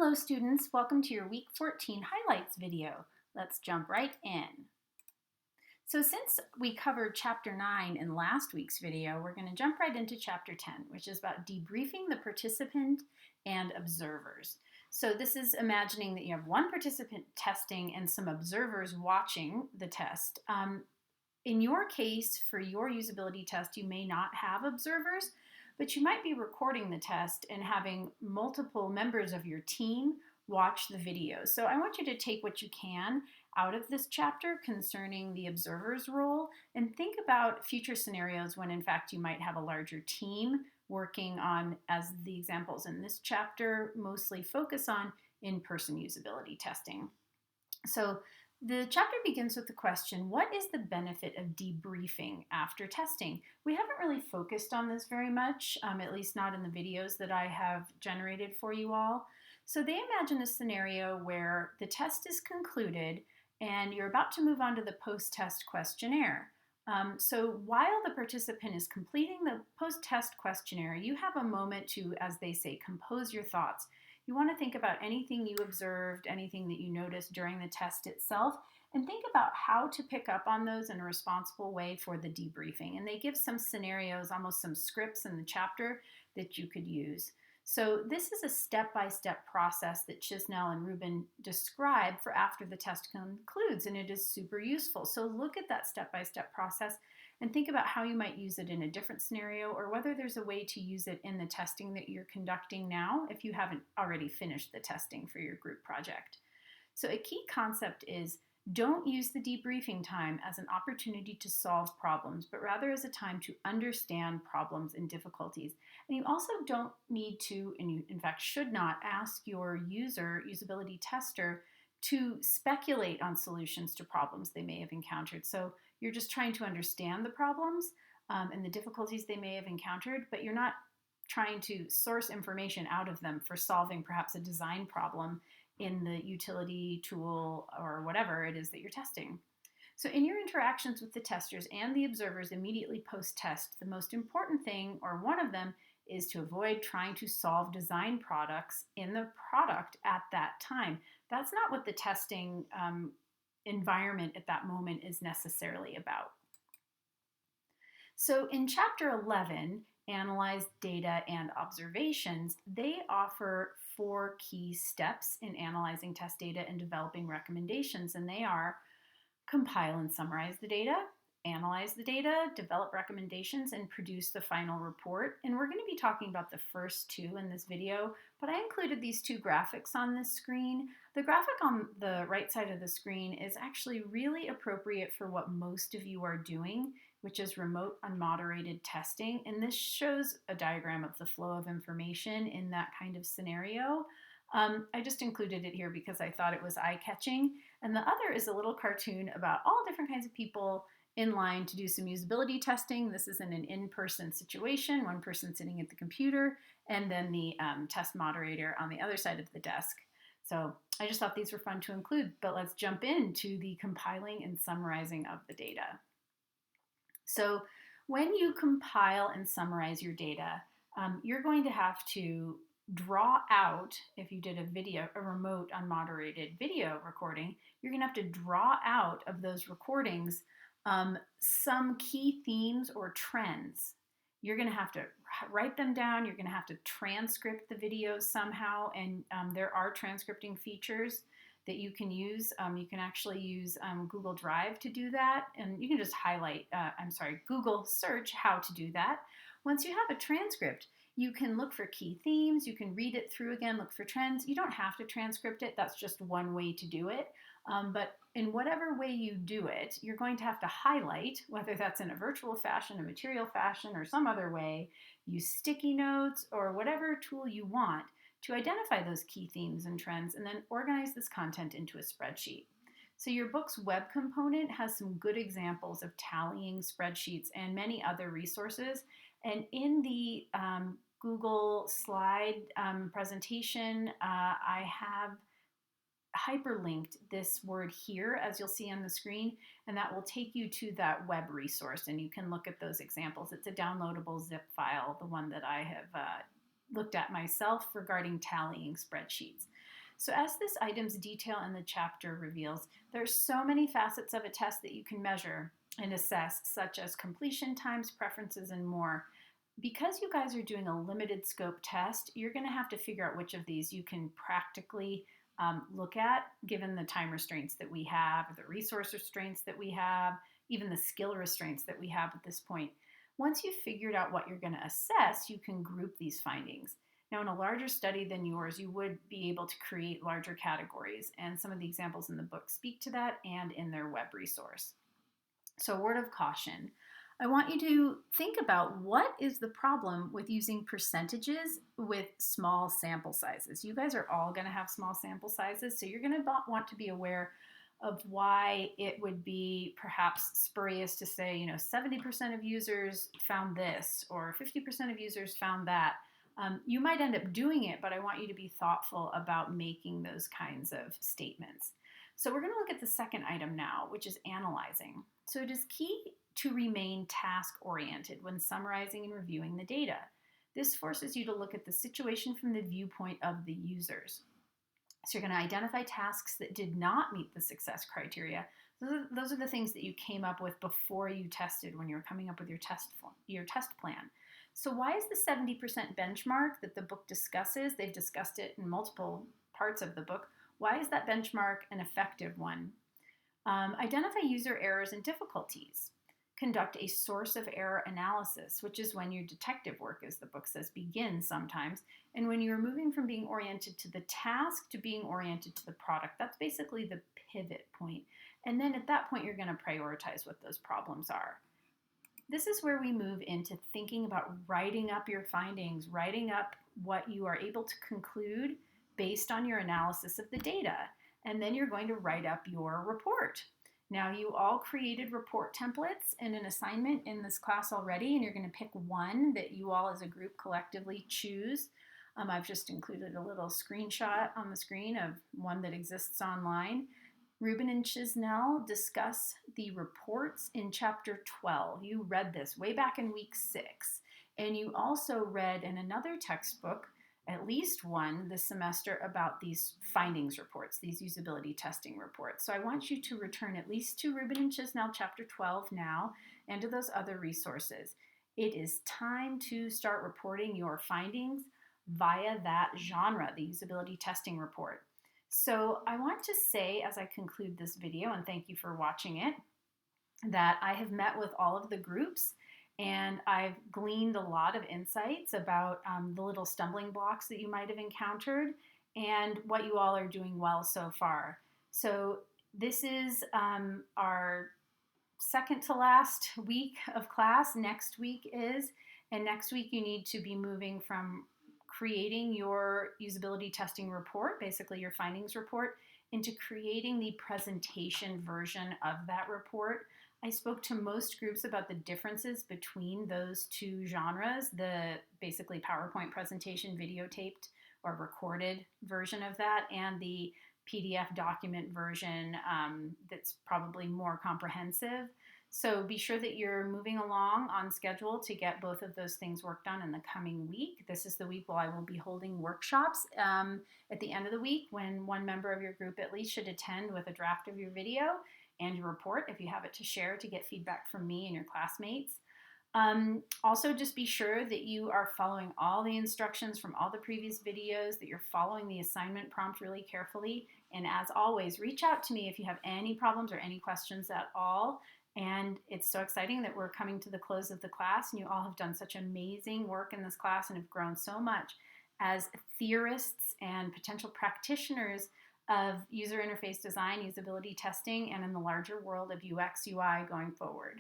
Hello students, welcome to your week 14 highlights video. Let's jump right in. So since we covered chapter 9 in last week's video, we're going to jump right into chapter 10, which is about debriefing the participant and observers. So this is imagining that you have one participant testing and some observers watching the test. In your case, for your usability test, you may not have observers, but you might be recording the test and having multiple members of your team watch the video. So I want you to take what you can out of this chapter concerning the observer's role and think about future scenarios when in fact you might have a larger team working on, as the examples in this chapter mostly focus on, in-person usability testing. So the chapter begins with the question, what is the benefit of debriefing after testing? We haven't really focused on this very much, at least not in the videos that I have generated for you all. So they imagine a scenario where the test is concluded and you're about to move on to the post-test questionnaire. So while the participant is completing the post-test questionnaire, you have a moment to, as they say, compose your thoughts. You want to think about anything you observed, anything that you noticed during the test itself, and think about how to pick up on those in a responsible way for the debriefing. And they give some scenarios, almost some scripts in the chapter that you could use. So this is a step-by-step process that Chisnell and Rubin describe for after the test concludes, and it is super useful. So look at that step-by-step process and think about how you might use it in a different scenario or whether there's a way to use it in the testing that you're conducting now if you haven't already finished the testing for your group project. So a key concept is don't use the debriefing time as an opportunity to solve problems, but rather as a time to understand problems and difficulties. And you also don't need to, and you in fact should not, ask your usability tester to speculate on solutions to problems they may have encountered. So you're just trying to understand the problems and the difficulties they may have encountered, but you're not trying to source information out of them for solving perhaps a design problem in the utility tool or whatever it is that you're testing. So in your interactions with the testers and the observers immediately post-test, the most important thing, or one of them, is to avoid trying to solve design products in the product at that time. That's not what the testing environment at that moment is necessarily about. So in chapter 11, Analyze Data and Observations, they offer 4 key steps in analyzing test data and developing recommendations, and they are compile and summarize the data, analyze the data, develop recommendations, and produce the final report. And we're going to be talking about the first 2 in this video, but I included these 2 graphics on this screen. The graphic on the right side of the screen is actually really appropriate for what most of you are doing, which is remote unmoderated testing. And this shows a diagram of the flow of information in that kind of scenario. I just included it here because I thought it was eye-catching. And the other is a little cartoon about all different kinds of people in line to do some usability testing. This is in an in-person situation, one person sitting at the computer, and then the test moderator on the other side of the desk. So I just thought these were fun to include, but let's jump into the compiling and summarizing of the data. So when you compile and summarize your data, you're going to have to draw out, if you did a remote unmoderated video recording, you're going to have to draw out of those recordings some key themes or trends. You're going to have to write them down. You're going to have to transcript the videos somehow, and there are transcripting features that you can use. You can actually use Google Drive to do that, and you can just Google search how to do that. Once you have a transcript, you can look for key themes, you can read it through again, look for trends. You don't have to transcript it, that's just one way to do it. But in whatever way you do it, you're going to have to highlight, whether that's in a virtual fashion, a material fashion, or some other way, use sticky notes or whatever tool you want to identify those key themes and trends, and then organize this content into a spreadsheet. So your book's web component has some good examples of tallying spreadsheets and many other resources. And in the Google slide presentation, I have hyperlinked this word here, as you'll see on the screen, and that will take you to that web resource, and you can look at those examples. It's a downloadable zip file, the one that I have looked at myself regarding tallying spreadsheets. So as this item's detail in the chapter reveals, there's so many facets of a test that you can measure and assess, such as completion times, preferences, and more. Because you guys are doing a limited scope test, you're going to have to figure out which of these you can practically look at, given the time restraints that we have, the resource restraints that we have, even the skill restraints that we have at this point. Once you've figured out what you're going to assess, you can group these findings. Now, in a larger study than yours, you would be able to create larger categories, and some of the examples in the book speak to that and in their web resource. So, word of caution. I want you to think about what is the problem with using percentages with small sample sizes. You guys are all going to have small sample sizes, so you're going to want to be aware of why it would be perhaps spurious to say, 70% of users found this or 50% of users found that. You might end up doing it, but I want you to be thoughtful about making those kinds of statements. So we're going to look at the second item now, which is analyzing. So it is key to remain task-oriented when summarizing and reviewing the data. This forces you to look at the situation from the viewpoint of the users. So you're going to identify tasks that did not meet the success criteria. Those are the things that you came up with before you tested when you were coming up with your test plan. So why is the 70% benchmark that the book discusses, they've discussed it in multiple parts of the book, why is that benchmark an effective one? Identify user errors and difficulties. Conduct a source of error analysis, which is when your detective work, as the book says, begins sometimes, and when you're moving from being oriented to the task to being oriented to the product. That's basically the pivot point. And then at that point, you're going to prioritize what those problems are. This is where we move into thinking about writing up your findings, writing up what you are able to conclude based on your analysis of the data. And then you're going to write up your report. Now, you all created report templates in an assignment in this class already, and you're going to pick one that you all as a group collectively choose. I've just included a little screenshot on the screen of one that exists online. Rubin and Chisnell discuss the reports in chapter 12. You read this way back in week 6, and you also read in another textbook, at least one this semester, about these findings reports, these usability testing reports. So I want you to return at least to Rubin and Chisnell chapter 12 now and to those other resources. It is time to start reporting your findings via that genre, the usability testing report. So I want to say, as I conclude this video, and thank you for watching it, that I have met with all of the groups and I've gleaned a lot of insights about the little stumbling blocks that you might have encountered and what you all are doing well so far. So this is our second to last week of class. Next week is, and next week you need to be moving from creating your usability testing report, basically your findings report, into creating the presentation version of that report. I spoke to most groups about the differences between those two genres, the basically PowerPoint presentation videotaped or recorded version of that, and the PDF document version that's probably more comprehensive. So be sure that you're moving along on schedule to get both of those things worked on in the coming week. This is the week where I will be holding workshops at the end of the week, when one member of your group at least should attend with a draft of your video and your report if you have it to share, to get feedback from me and your classmates. Also, just be sure that you are following all the instructions from all the previous videos, that you're following the assignment prompt really carefully. And as always, reach out to me if you have any problems or any questions at all. And it's so exciting that we're coming to the close of the class, and you all have done such amazing work in this class and have grown so much as theorists and potential practitioners of user interface design, usability testing, and in the larger world of UX UI going forward.